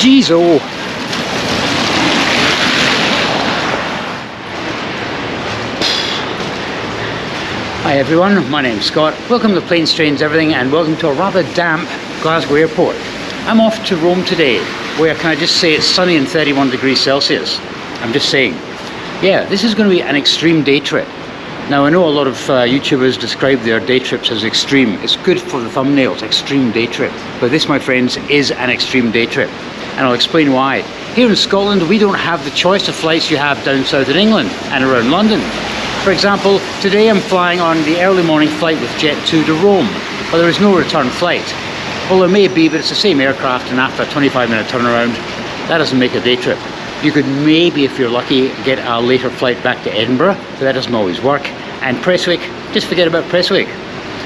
Jeez, oh. Hi everyone, my name's Scott. Welcome to Planes, Trains, Everything, and welcome to a rather damp Glasgow airport. I'm off to Rome today, where can I just say it's sunny and 31 degrees Celsius. I'm just saying. Yeah, this is going to be an extreme day trip. Now I know a lot of YouTubers describe their day trips as extreme. It's good for the thumbnails, extreme day trip. But this, my friends, is an extreme day trip. And I'll explain why. Here in Scotland, we don't have the choice of flights you have down south in England and around London. For example, today I'm flying on the early morning flight with Jet2 to Rome, but there is no return flight. Well, there may be, but it's the same aircraft, and after a 25-minute turnaround, that doesn't make a day trip. You could maybe, if you're lucky, get a later flight back to Edinburgh, but that doesn't always work. And Prestwick, just forget about Prestwick.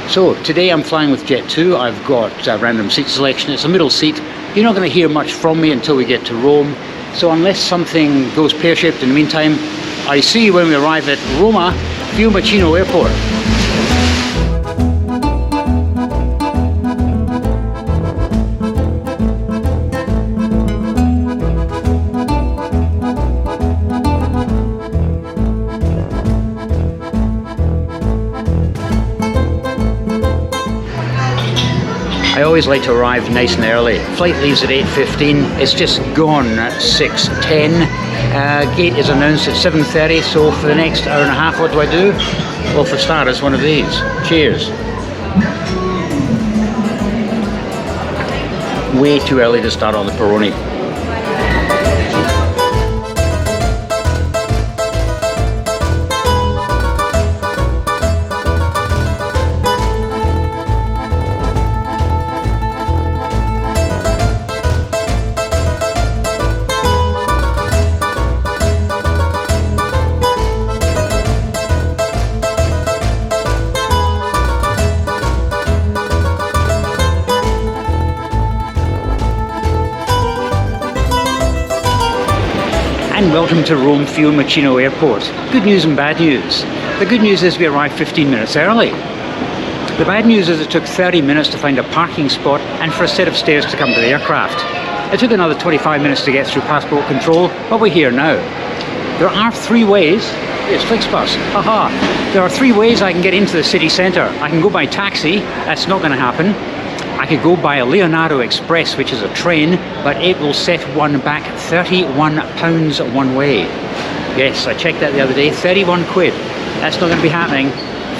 So today I'm flying with Jet2. I've got a random seat selection. It's a middle seat. You're not going to hear much from me until we get to Rome. So unless something goes pear-shaped in the meantime, I see you when we arrive at Roma, Fiumicino Airport. I always like to arrive nice and early. Flight leaves at 8:15. It's just gone at 6:10. Gate is announced at 7:30, so for the next hour and a half, what do I do? Well, for starters, one of these. Cheers. Way too early to start on the Peroni. And welcome to Rome Fiumicino Airport. Good news and bad news. The good news is we arrived 15 minutes early. The bad news is it took 30 minutes to find a parking spot and for a set of stairs to come to the aircraft. It took another 25 minutes to get through passport control, but we're here now. There are three ways. Here's Flixbus. Haha. There are three ways I can get into the city centre. I can go by taxi. That's not going to happen. I could go by a Leonardo Express, which is a train, but it will set one back £31 one way. Yes, I checked that the other day, 31 quid. That's not going to be happening.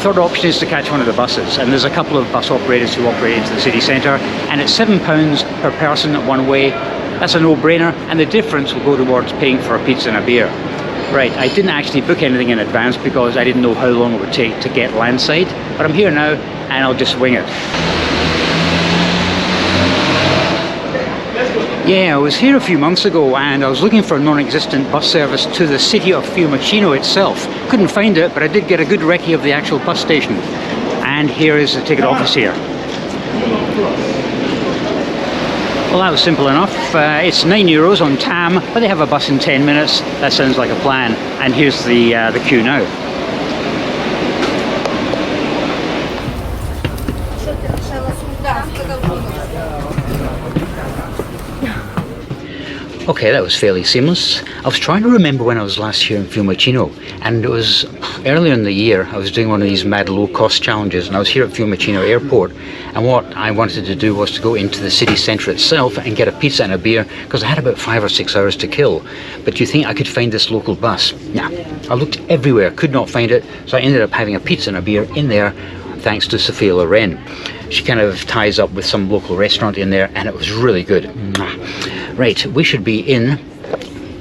Third option is to catch one of the buses, and there's a couple of bus operators who operate into the city centre, and it's £7 per person one way. That's a no-brainer, and the difference will go towards paying for a pizza and a beer. Right, I didn't actually book anything in advance because I didn't know how long it would take to get landside, but I'm here now, and I'll just wing it. Yeah, I was here a few months ago and I was looking for a non-existent bus service to the city of Fiumicino itself. Couldn't find it, but I did get a good recce of the actual bus station. And here is the ticket office here. Well, that was simple enough. It's €9 on TAM, but they have a bus in 10 minutes. That sounds like a plan. And here's the queue now. Okay, that was fairly seamless. I was trying to remember when I was last here in Fiumicino, and it was earlier in the year. I was doing one of these mad low-cost challenges, and I was here at Fiumicino Airport, and what I wanted to do was to go into the city centre itself and get a pizza and a beer, because I had about 5 or 6 hours to kill. But do you think I could find this local bus? Nah, I looked everywhere, could not find it, so I ended up having a pizza and a beer in there, thanks to Sophia Loren. She kind of ties up with some local restaurant in there, and it was really good. Right, we should be in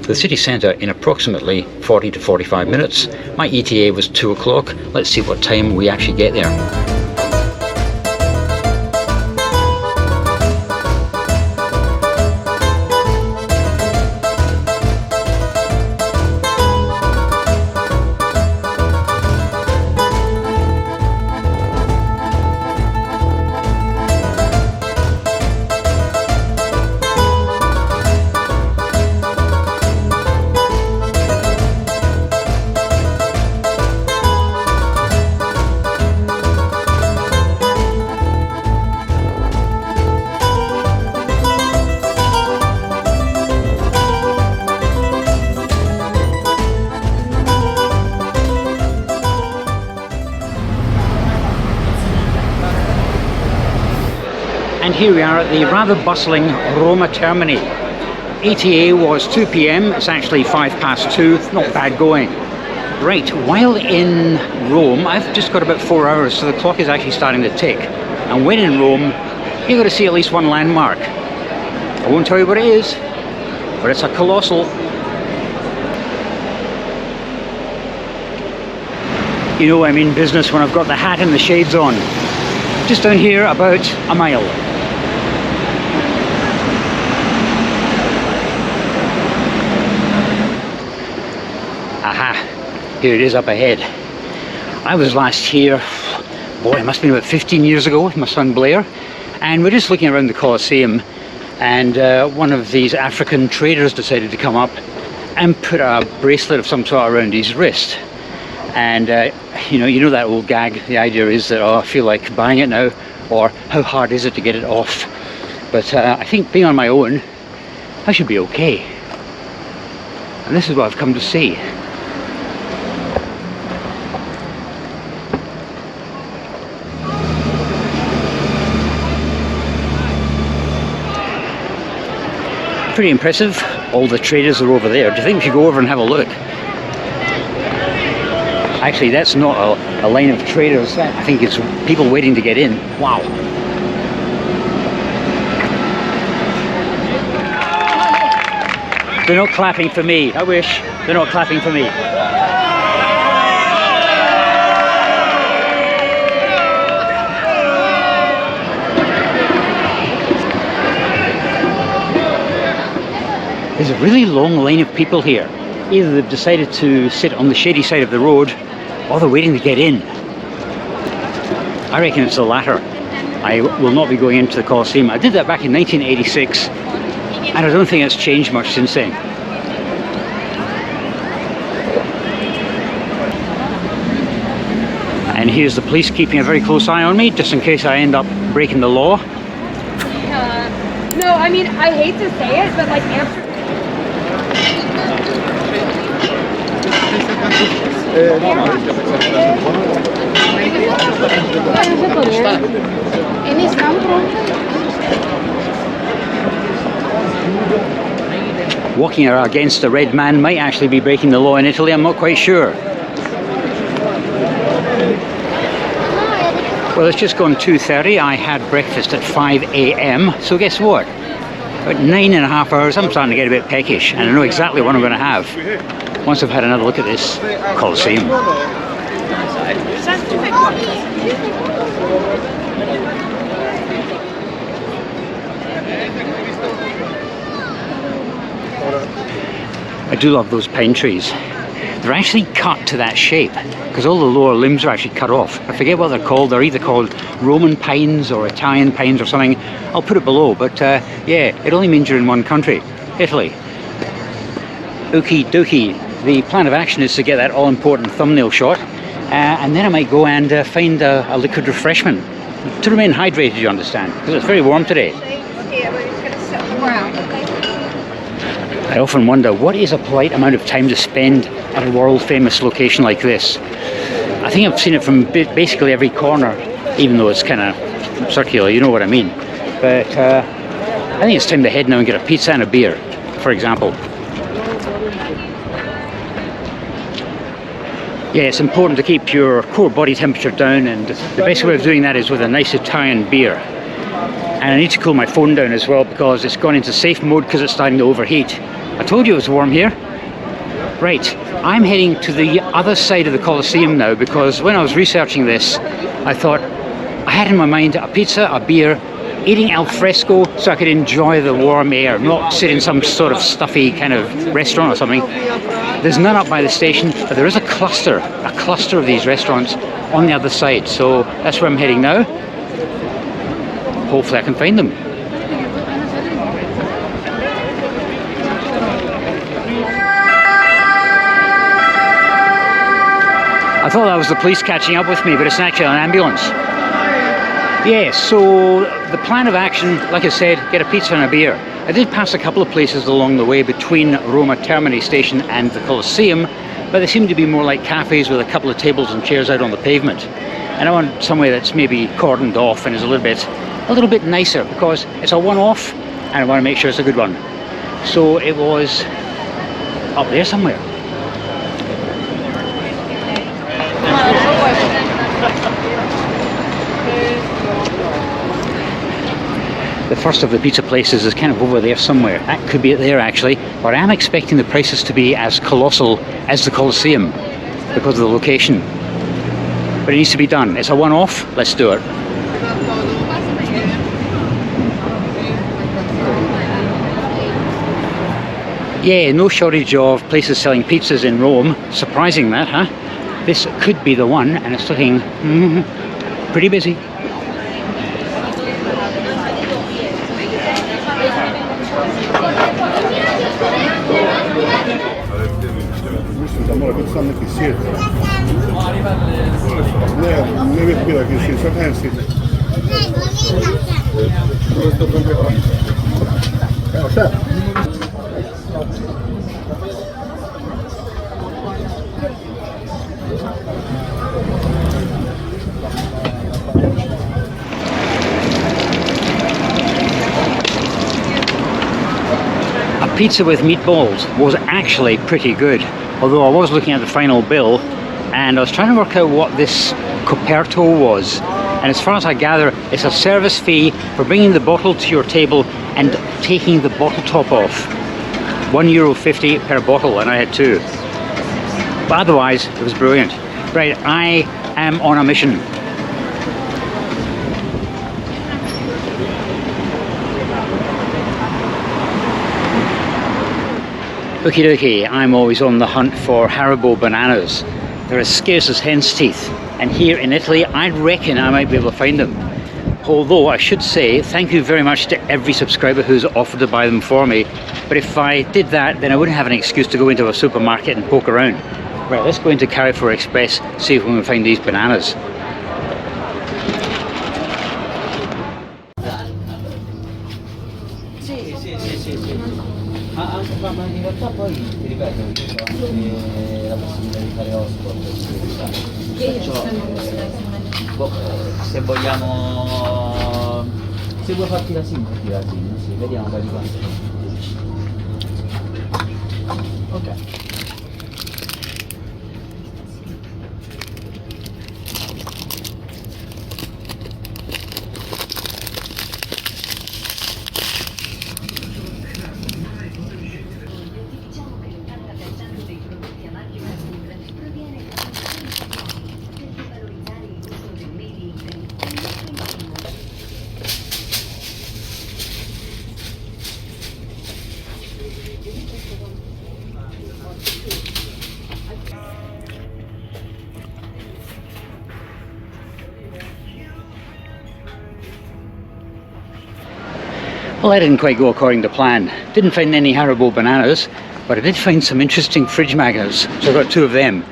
the city centre in approximately 40 to 45 minutes. My ETA was 2 o'clock. Let's see what time we actually get there. And here we are at the rather bustling Roma Termini. ETA was 2 p.m, it's actually 2:05, not bad going. Right, while in Rome, I've just got about 4 hours, so the clock is actually starting to tick. And when in Rome, you've got to see at least one landmark. I won't tell you what it is, but it's a colossal. You know I'm in business when I've got the hat and the shades on. Just down here, about a mile. Aha, here it is up ahead. I was last here, boy, it must have been about 15 years ago with my son Blair, and we're just looking around the Colosseum, and one of these African traders decided to come up and put a bracelet of some sort around his wrist. And you know that old gag, the idea is that, oh, I feel like buying it now, or how hard is it to get it off? But I think being on my own, I should be okay. And this is what I've come to see. Pretty impressive. All the traders are over there. Do you think we should go over and have a look? Actually, that's not a line of traders. I think it's people waiting to get in. Wow. They're not clapping for me. I wish. They're not clapping for me. There's a really long line of people here. Either they've decided to sit on the shady side of the road, or they're waiting to get in. I reckon it's the latter. I will not be going into the Colosseum. I did that back in 1986, and I don't think it's changed much since then. And here's the police keeping a very close eye on me, just in case I end up breaking the law. No, I mean, I hate to say it, but like after... Walking against a red man might actually be breaking the law in Italy, I'm not quite sure. Well, it's just gone 2:30. I had breakfast at 5 a.m. So guess what? About 9.5 hours, I'm starting to get a bit peckish, and I know exactly what I'm going to have once I've had another look at this Colosseum. I do love those pine trees. They're actually cut to that shape because all the lower limbs are actually cut off. I forget what they're called. They're either called Roman pines or Italian pines or something. I'll put it below, but yeah, it only means you're in one country, Italy. Okie dokie. The plan of action is to get that all-important thumbnail shot, and then I might go and find a liquid refreshment to remain hydrated, you understand, because it's very warm today. I often wonder, what is a polite amount of time to spend at a world-famous location like this? I think I've seen it from basically every corner, even though it's kind of circular, you know what I mean. But I think it's time to head now and get a pizza and a beer, for example. Yeah, it's important to keep your core body temperature down, and the best way of doing that is with a nice Italian beer. And I need to cool my phone down as well because it's gone into safe mode because it's starting to overheat. I told you it was warm here. Right, I'm heading to the other side of the Colosseum now because when I was researching this, I thought I had in my mind a pizza, a beer, eating al fresco so I could enjoy the warm air, not sit in some sort of stuffy kind of restaurant or something. There's none up by the station, but there is a cluster of these restaurants on the other side. So that's where I'm heading now. Hopefully I can find them. I thought that was the police catching up with me, but it's actually an ambulance. Yeah, so the plan of action, like I said, get a pizza and a beer. I did pass a couple of places along the way between Roma Termini station and the Colosseum, but they seem to be more like cafes with a couple of tables and chairs out on the pavement. and I want somewhere that's maybe cordoned off and is a little bit nicer, because it's a one-off and I want to make sure it's a good one. So it was up there somewhere. The first of the pizza places is kind of over there somewhere. That could be it there actually, but I am expecting the prices to be as colossal as the Colosseum because of the location. But it needs to be done. It's a one-off. Let's do it. Yeah, no shortage of places selling pizzas in Rome. Surprising that, huh? This could be the one, and it's looking pretty busy. Mislim da mora biti sam neki sjet. Ne bi bila neki sjet, sad ne sjet. Evo šta? A pizza with meatballs was actually pretty good, although I was looking at the final bill and I was trying to work out what this coperto was, and as far as I gather it's a service fee for bringing the bottle to your table and taking the bottle top off. €1.50 per bottle, and I had two. But otherwise it was brilliant. Right, I am on a mission. Okie dokie, I'm always on the hunt for Haribo bananas. They're as scarce as hen's teeth, and here in Italy I reckon I might be able to find them. Although I should say thank you very much to every subscriber who's offered to buy them for me, but if I did that then I wouldn't have an excuse to go into a supermarket and poke around. Right, let's go into Carrefour Express, see if we can find these bananas. Ma in realtà poi ti ripeto, io ho anche la possibilità di fare hotspot, perciò se vogliamo, se vuoi farti la sim, sì, vediamo poi di quanto. Ok. Well, that didn't quite go according to plan. Didn't find any Haribo bananas, but I did find some interesting fridge magnets, so I got two of them.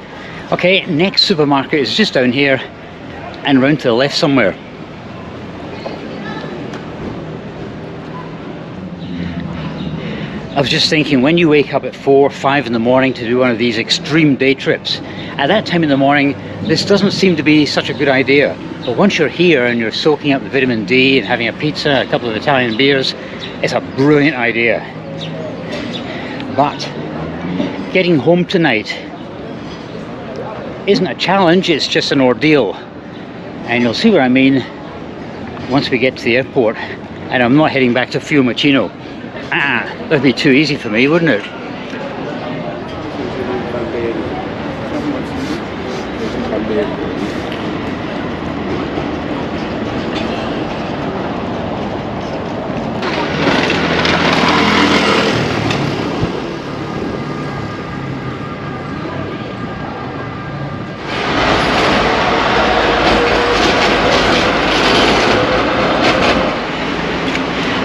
Okay, next supermarket is just down here and round to the left somewhere. I was just thinking, when you wake up at 4 or 5 in the morning to do one of these extreme day trips, at that time in the morning this doesn't seem to be such a good idea. But once you're here and you're soaking up the vitamin D and having a pizza, a couple of Italian beers, it's a brilliant idea. But getting home tonight isn't a challenge, it's just an ordeal. And you'll see what I mean once we get to the airport. And I'm not heading back to Fiumicino. That'd be too easy for me, wouldn't it?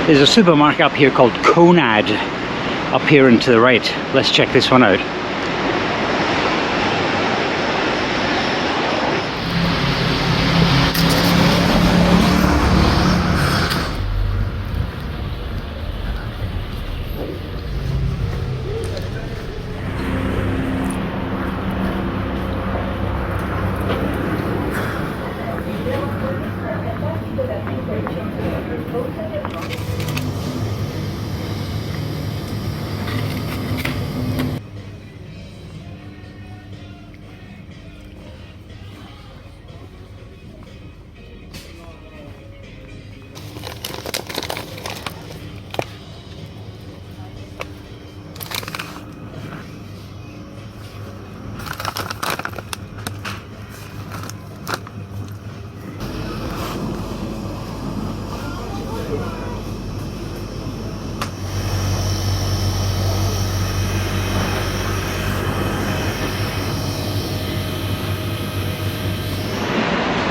There's a supermarket up here called Conad, up here and to the right. Let's check this one out.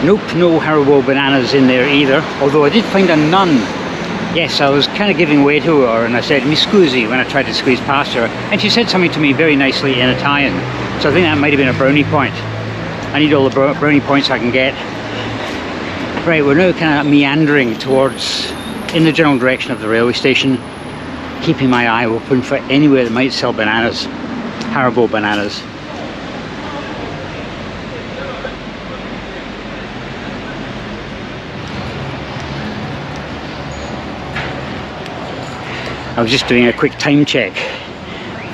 Nope, no Haribo bananas in there either, although I did find a nun. Yes, I was kind of giving way to her and I said "mi scusi" when I tried to squeeze past her, and she said something to me very nicely in Italian, so I think that might have been a brownie point. I need all the brownie points I can get. Right, we're now kind of meandering towards, in the general direction of the railway station, keeping my eye open for anywhere that might sell bananas, Haribo bananas. I was just doing a quick time check.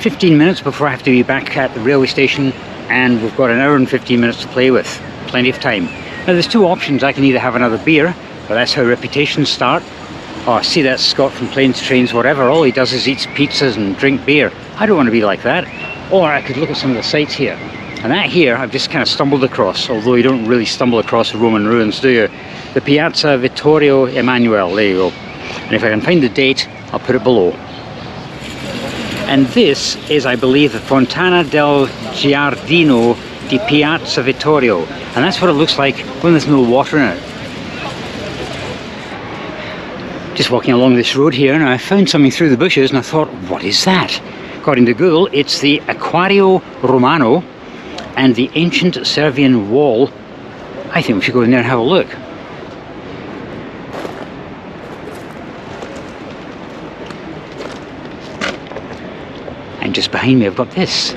15 minutes before I have to be back at the railway station, and we've got an hour and 15 minutes to play with. Plenty of time. Now there's two options. I can either have another beer, but that's how reputations start. Oh, see, that's Scott from Planes, Trains, whatever. All he does is eats pizzas and drink beer. I don't want to be like that. Or I could look at some of the sites here. And that here, I've just kind of stumbled across, although you don't really stumble across the Roman ruins, do you? The Piazza Vittorio Emanuele, there you go. And if I can find the date, I'll put it below. And this is, I believe, the Fontana del Giardino di Piazza Vittorio. And that's what it looks like when there's no water in it. Just walking along this road here, and I found something through the bushes, and I thought, what is that? According to Google, it's the Acquario Romano and the ancient Servian wall. I think we should go in there and have a look. And just behind me I've got this.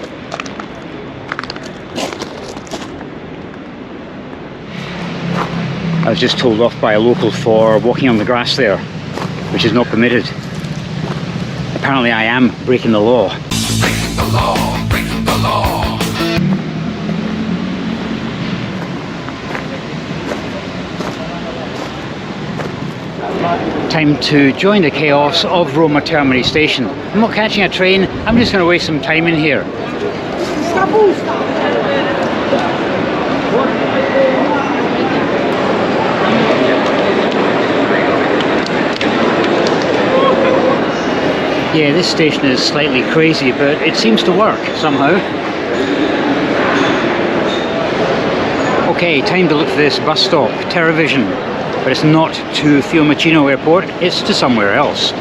I was just told off by a local for walking on the grass there, which is not permitted. Apparently I am breaking the law. Breaking the law, breaking the law. Time to join the chaos of Roma Termini station. I'm not catching a train, I'm just going to waste some time in here. Yeah, this station is slightly crazy, but it seems to work somehow. Okay, time to look for this bus stop, Terravision. But it's not to Fiumicino Airport, it's to somewhere else.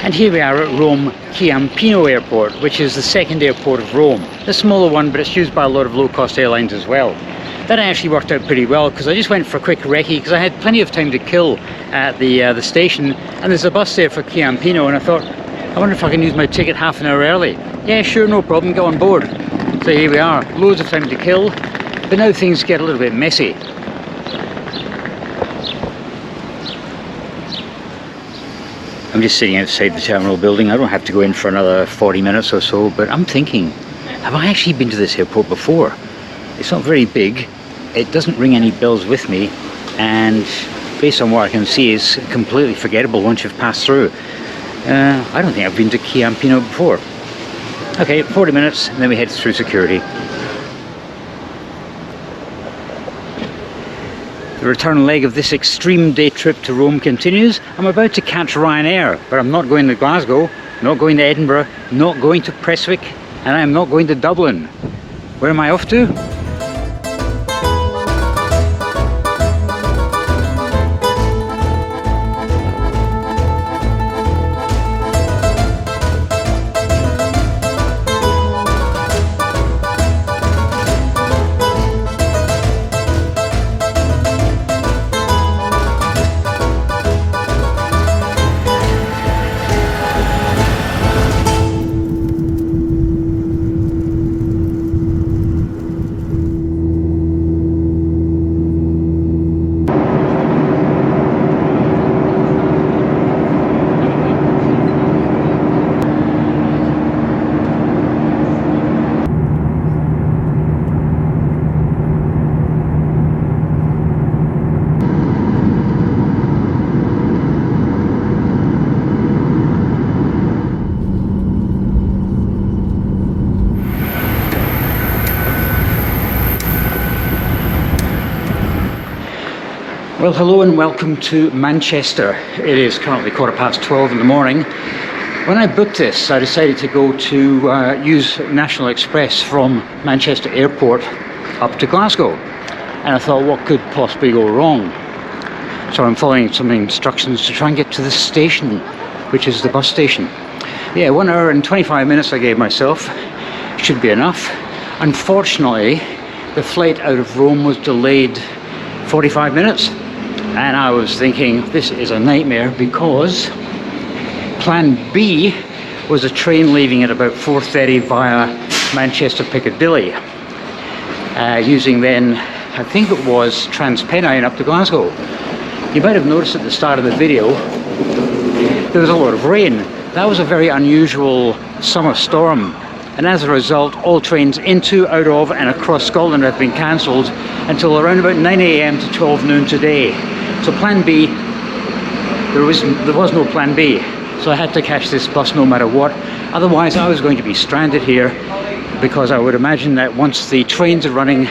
And here we are at Rome Ciampino Airport, which is the second airport of Rome. The smaller one, but it's used by a lot of low-cost airlines as well. That actually worked out pretty well, because I just went for a quick recce, because I had plenty of time to kill at the station, and there's a bus there for Ciampino, and I thought, I wonder if I can use my ticket half an hour early. Yeah, sure, no problem, get on board. So here we are, loads of time to kill, but now things get a little bit messy. I'm just sitting outside the terminal building. I don't have to go in for another 40 minutes or so, but I'm thinking, have I actually been to this airport before? It's not very big, it doesn't ring any bells with me, and based on what I can see, it's completely forgettable once you've passed through. I don't think I've been to Ciampino before. Okay, 40 minutes, and then we head through security. The return leg of this extreme day trip to Rome continues. I'm about to catch Ryanair, but I'm not going to Glasgow, not going to Edinburgh, not going to Prestwick, and I'm not going to Dublin. Where am I off to? Well, hello and welcome to Manchester. It is currently 12:15 in the morning. When I booked this, I decided to go to use National Express from Manchester Airport up to Glasgow. And I thought, what could possibly go wrong? So I'm following some instructions to try and get to the station, which is the bus station. Yeah, 1 hour and 25 minutes I gave myself. Should be enough. Unfortunately, the flight out of Rome was delayed 45 minutes. And I was thinking, this is a nightmare, because plan B was a train leaving at about 4:30 via Manchester Piccadilly, using then, I think it was Transpennine up to Glasgow. You might have noticed at the start of the video, there was a lot of rain. That was a very unusual summer storm. And as a result, all trains into, out of and across Scotland have been cancelled until around about 9 AM to 12 noon today. So plan B, there was no plan B. So I had to catch this bus no matter what. Otherwise I was going to be stranded here, because I would imagine that once the trains are running,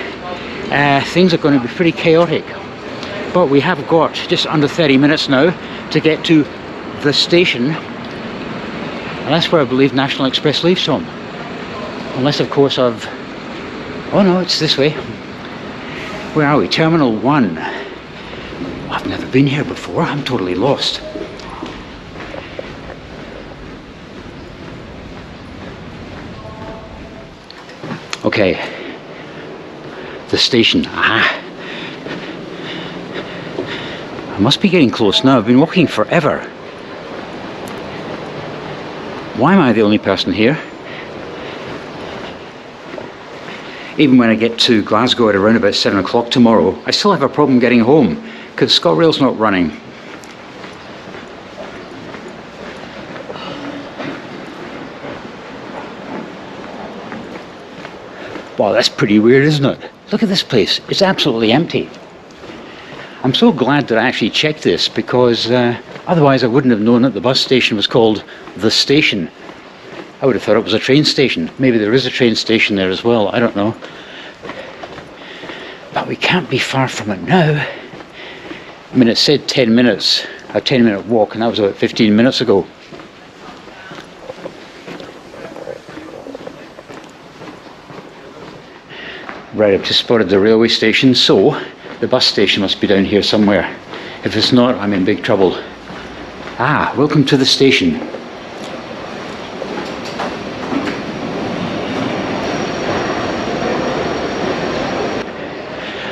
things are going to be pretty chaotic. But we have got just under 30 minutes now to get to the station. And that's where I believe National Express leaves from. Unless, of course, oh no, it's this way. Where are we? Terminal 1. I've never been here before. I'm totally lost. Okay. The station. Aha. I must be getting close now. I've been walking forever. Why am I the only person here? Even when I get to Glasgow at around about 7 o'clock tomorrow, I still have a problem getting home, because ScotRail's not running. Wow, that's pretty weird, isn't it? Look at this place. It's absolutely empty. I'm so glad that I actually checked this, because otherwise I wouldn't have known that the bus station was called The Station. I would have thought it was a train station. Maybe there is a train station there as well, I don't know. But we can't be far from it now. I mean, it said 10 minutes, a 10-minute walk, and that was about 15 minutes ago. Right, I've just spotted the railway station, so the bus station must be down here somewhere. If it's not, I'm in big trouble. Ah, welcome to the station.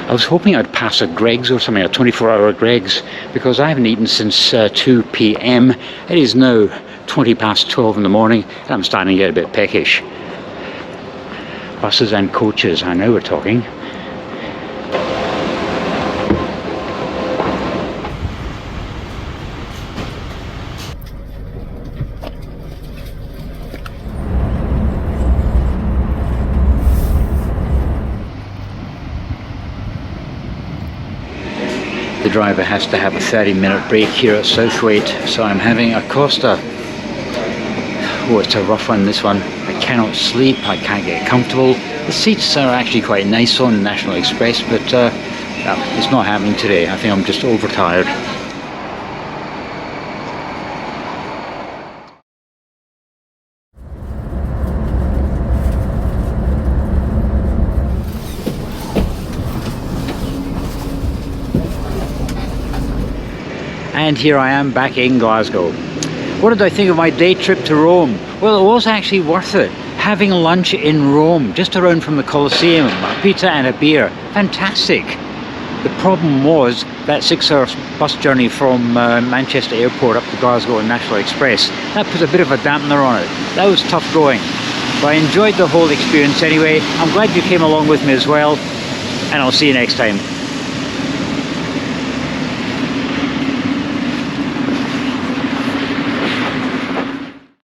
I was hoping I'd pass a Greggs or something, a 24-hour Greggs, because I haven't eaten since 2 PM. It is now 20 past 12 in the morning, and I'm starting to get a bit peckish. Buses and coaches, I know we're talking. The driver has to have a 30-minute break here at Southwaite, so I'm having a Costa. Oh, it's a rough one, this one. I cannot sleep, I can't get comfortable. The seats are actually quite nice on National Express, but it's not happening today. I think I'm just overtired. And here I am back in Glasgow. What did I think of my day trip to Rome? Well, it was actually worth it. Having lunch in Rome, just around from the Colosseum, a pizza and a beer. Fantastic. The problem was that 6-hour bus journey from Manchester Airport up to Glasgow on National Express. That put a bit of a dampener on it. That was tough going. But I enjoyed the whole experience anyway. I'm glad you came along with me as well. And I'll see you next time.